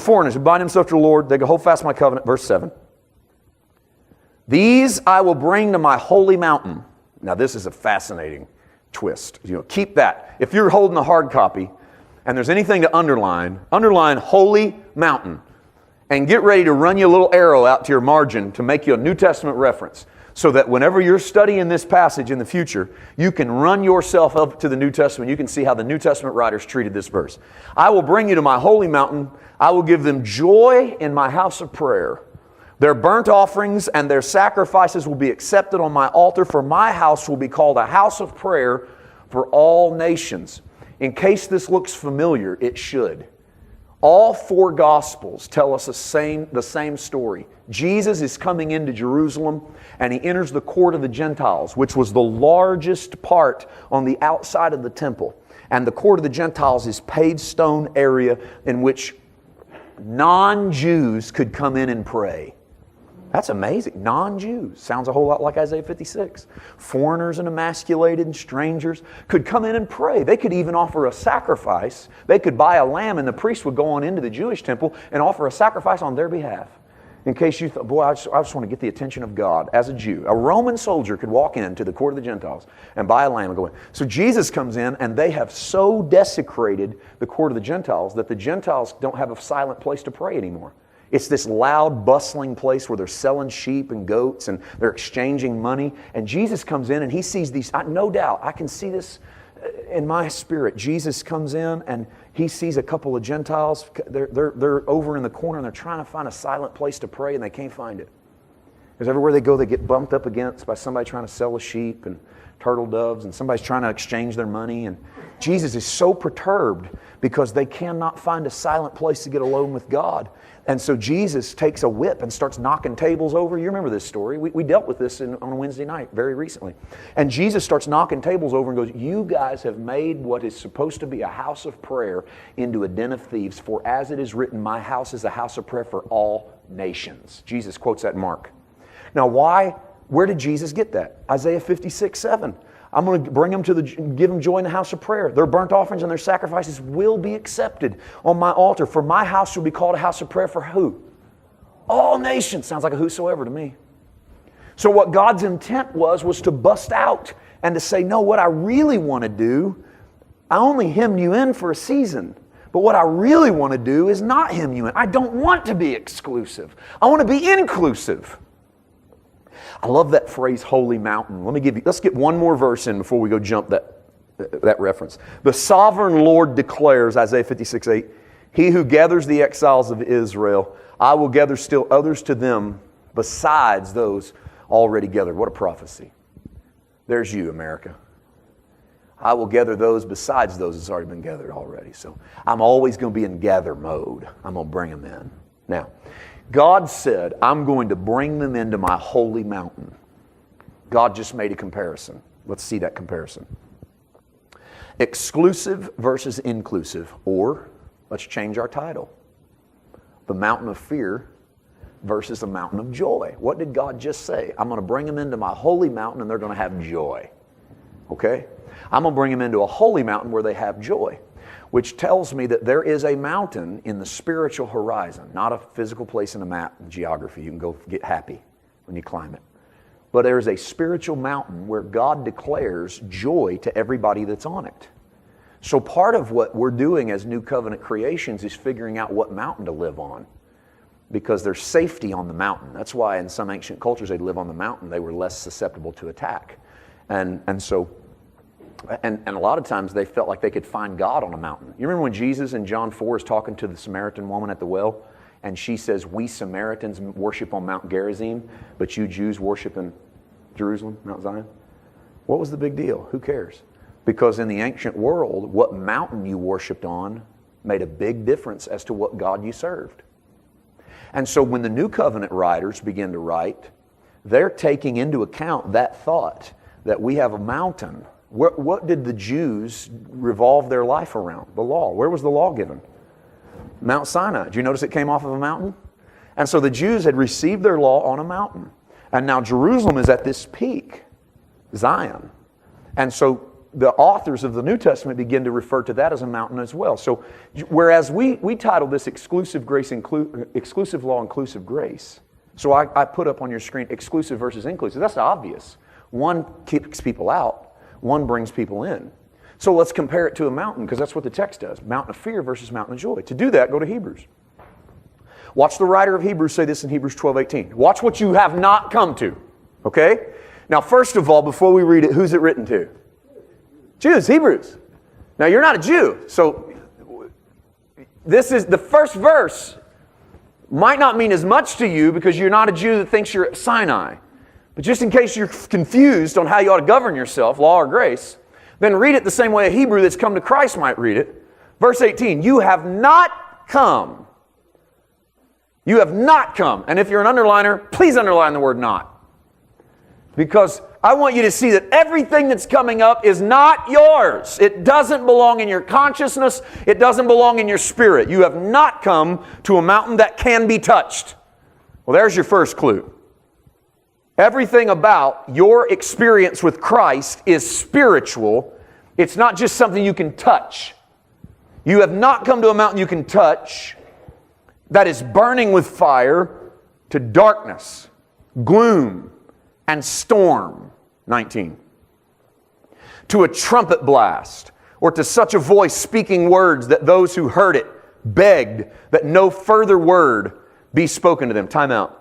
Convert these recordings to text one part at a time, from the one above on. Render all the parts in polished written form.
For foreigners who bind themselves to the Lord, they go hold fast my covenant. Verse 7. These I will bring to my holy mountain. Now this is a fascinating twist. Keep that. If you're holding a hard copy and there's anything to underline holy mountain. And get ready to run you a little arrow out to your margin to make you a New Testament reference. So that whenever you're studying this passage in the future, you can run yourself up to the New Testament. You can see how the New Testament writers treated this verse. I will bring you to my holy mountain. I will give them joy in my house of prayer. Their burnt offerings and their sacrifices will be accepted on my altar, for my house will be called a house of prayer for all nations. In case this looks familiar, it should. All four Gospels tell us the same story. Jesus is coming into Jerusalem and he enters the court of the Gentiles, which was the largest part on the outside of the temple. And the court of the Gentiles is paved stone area in which non-Jews could come in and pray. That's amazing. Non-Jews. Sounds a whole lot like Isaiah 56. Foreigners and emasculated and strangers could come in and pray. They could even offer a sacrifice. They could buy a lamb and the priest would go on into the Jewish temple and offer a sacrifice on their behalf. In case you thought, boy, I just want to get the attention of God as a Jew. A Roman soldier could walk into the court of the Gentiles and buy a lamb and go in. So Jesus comes in and they have so desecrated the court of the Gentiles that the Gentiles don't have a silent place to pray anymore. It's this loud, bustling place where they're selling sheep and goats and they're exchanging money. And Jesus comes in and he sees these, no doubt, I can see this in my spirit. Jesus comes in and he sees a couple of Gentiles. They're over in the corner and they're trying to find a silent place to pray and they can't find it. Because everywhere they go, they get bumped up against by somebody trying to sell a sheep and turtle doves, and somebody's trying to exchange their money. And Jesus is so perturbed because they cannot find a silent place to get alone with God. And so Jesus takes a whip and starts knocking tables over. You remember this story. We dealt with this on a Wednesday night very recently. And Jesus starts knocking tables over and goes, you guys have made what is supposed to be a house of prayer into a den of thieves. For as it is written, my house is a house of prayer for all nations. Jesus quotes that in Mark. Now where did Jesus get that? Isaiah 56:7. I'm going to bring them give them joy in the house of prayer. Their burnt offerings and their sacrifices will be accepted on my altar. For my house will be called a house of prayer for who? All nations. Sounds like a whosoever to me. So what God's intent was to bust out and to say, no, what I really want to do, I only hem you in for a season. But what I really want to do is not hem you in. I don't want to be exclusive. I want to be inclusive. I love that phrase, holy mountain. Let's get one more verse in before we go jump that reference. The sovereign Lord declares, Isaiah 56:8, he who gathers the exiles of Israel, I will gather still others to them besides those already gathered. What a prophecy. There's you, America. I will gather those besides those that's already been gathered already. So I'm always going to be in gather mode. I'm going to bring them in. Now, God said, I'm going to bring them into my holy mountain. God just made a comparison. Let's see that comparison. Exclusive versus inclusive. Or, let's change our title. The mountain of fear versus the mountain of joy. What did God just say? I'm going to bring them into my holy mountain and they're going to have joy. Okay? I'm going to bring them into a holy mountain where they have joy. Which tells me that there is a mountain in the spiritual horizon, not a physical place in a map, geography. You can go get happy when you climb it. But there is a spiritual mountain where God declares joy to everybody that's on it. So part of what we're doing as New Covenant creations is figuring out what mountain to live on. Because there's safety on the mountain. That's why in some ancient cultures they'd live on the mountain. They were less susceptible to attack. And a lot of times they felt like they could find God on a mountain. You remember when Jesus in John 4 is talking to the Samaritan woman at the well, and she says, we Samaritans worship on Mount Gerizim, but you Jews worship in Jerusalem, Mount Zion? What was the big deal? Who cares? Because in the ancient world, what mountain you worshiped on made a big difference as to what God you served. And so when the New Covenant writers begin to write, they're taking into account that thought that we have a mountain. What did the Jews revolve their life around? The law. Where was the law given? Mount Sinai. Did you notice it came off of a mountain? And so the Jews had received their law on a mountain. And now Jerusalem is at this peak, Zion. And so the authors of the New Testament begin to refer to that as a mountain as well. So whereas we titled this exclusive law, inclusive grace. So I put up on your screen exclusive versus inclusive. That's obvious. One kicks people out, one brings people in. So let's compare it to a mountain, because that's what the text does. Mountain of fear versus mountain of joy. To do that, go to Hebrews. Watch the writer of Hebrews say this in Hebrews 12:18. Watch what you have not come to. Okay? Now, first of all, before we read it, who's it written to? Jews, Hebrews. Now, you're not a Jew, so this is the first verse might not mean as much to you because you're not a Jew that thinks you're at Sinai. But just in case you're confused on how you ought to govern yourself, law or grace, then read it the same way a Hebrew that's come to Christ might read it. Verse 18, you have not come. You have not come. And if you're an underliner, please underline the word not. Because I want you to see that everything that's coming up is not yours. It doesn't belong in your consciousness. It doesn't belong in your spirit. You have not come to a mountain that can be touched. Well, there's your first clue. Everything about your experience with Christ is spiritual. It's not just something you can touch. You have not come to a mountain you can touch that is burning with fire to darkness, gloom, and storm. 19. To a trumpet blast, or to such a voice speaking words that those who heard it begged that no further word be spoken to them. Time out.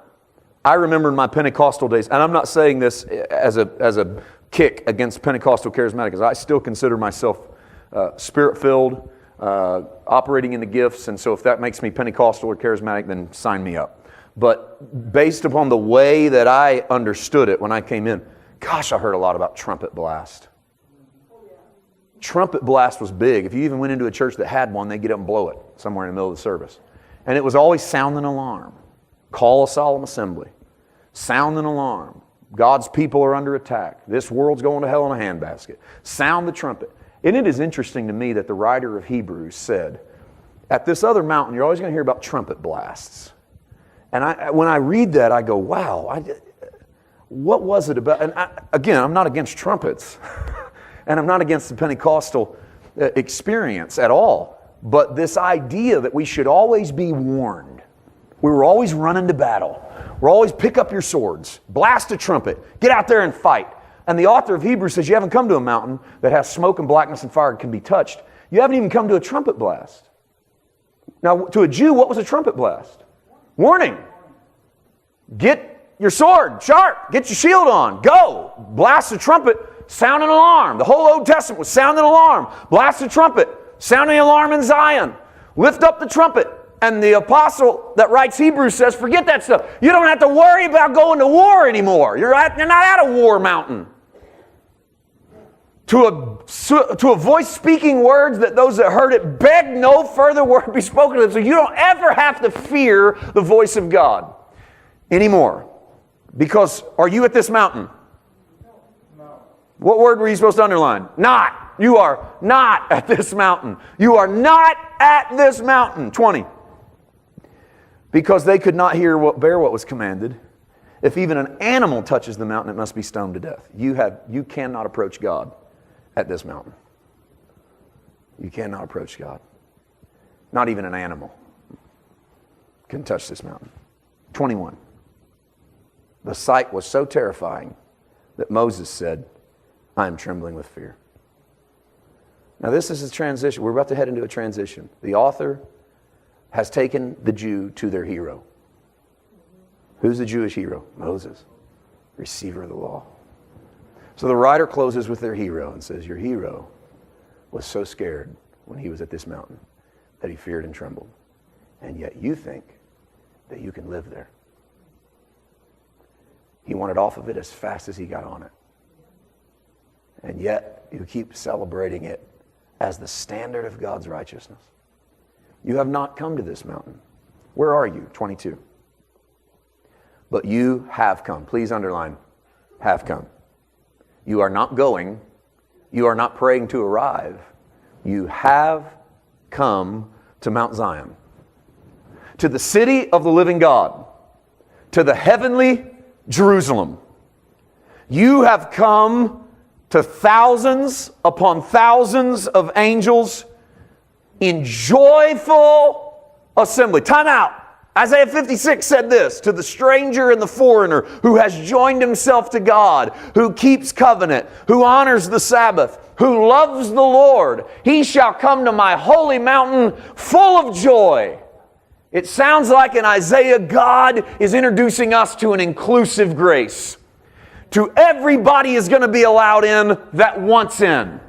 I remember in my Pentecostal days, and I'm not saying this as a kick against Pentecostal charismatics. I still consider myself spirit-filled, operating in the gifts, and so if that makes me Pentecostal or charismatic, then sign me up. But based upon the way that I understood it when I came in, gosh, I heard a lot about trumpet blast. Trumpet blast was big. If you even went into a church that had one, they'd get up and blow it somewhere in the middle of the service. And it was always sound an alarm. Call a solemn assembly. Sound an alarm. God's people are under attack. This world's going to hell in a handbasket. Sound the trumpet. And it is interesting to me that the writer of Hebrews said, at this other mountain, you're always going to hear about trumpet blasts. And when I read that, I go, wow, what was it about? And again, I'm not against trumpets. And I'm not against the Pentecostal experience at all. But this idea that we should always be warned. We were always running to battle. We're always pick up your swords, blast a trumpet, get out there and fight. And the author of Hebrews says you haven't come to a mountain that has smoke and blackness and fire and can be touched. You haven't even come to a trumpet blast. Now, to a Jew, what was a trumpet blast? Warning. Get your sword sharp. Get your shield on. Go. Blast the trumpet. Sound an alarm. The whole Old Testament was sound an alarm. Blast the trumpet. Sound an alarm in Zion. Lift up the trumpet. And the apostle that writes Hebrews says, forget that stuff. You don't have to worry about going to war anymore. You're not at a war mountain. To a voice speaking words that those that heard it begged no further word be spoken to them. So you don't ever have to fear the voice of God anymore. Because are you at this mountain? No. What word were you supposed to underline? Not. You are not at this mountain. You are not at this mountain. 20. Because they could not bear what was commanded. If even an animal touches the mountain, it must be stoned to death. You cannot approach God at this mountain. You cannot approach God. Not even an animal can touch this mountain. 21. The sight was so terrifying that Moses said, I am trembling with fear. Now this is a transition. We're about to head into a transition. The author has taken the Jew to their hero. Who's the Jewish hero? Moses, receiver of the law. So the writer closes with their hero and says, your hero was so scared when he was at this mountain that he feared and trembled. And yet you think that you can live there. He wanted off of it as fast as he got on it. And yet you keep celebrating it as the standard of God's righteousness. You have not come to this mountain. Where are you? 22. But you have come. Please underline, have come. You are not going. You are not praying to arrive. You have come to Mount Zion, to the city of the living God, to the heavenly Jerusalem. You have come to thousands upon thousands of angels in joyful assembly. Time out. Isaiah 56 said this, to the stranger and the foreigner who has joined himself to God, who keeps covenant, who honors the Sabbath, who loves the Lord, he shall come to my holy mountain full of joy. It sounds like in Isaiah, God is introducing us to an inclusive grace. To everybody is going to be allowed in that wants in.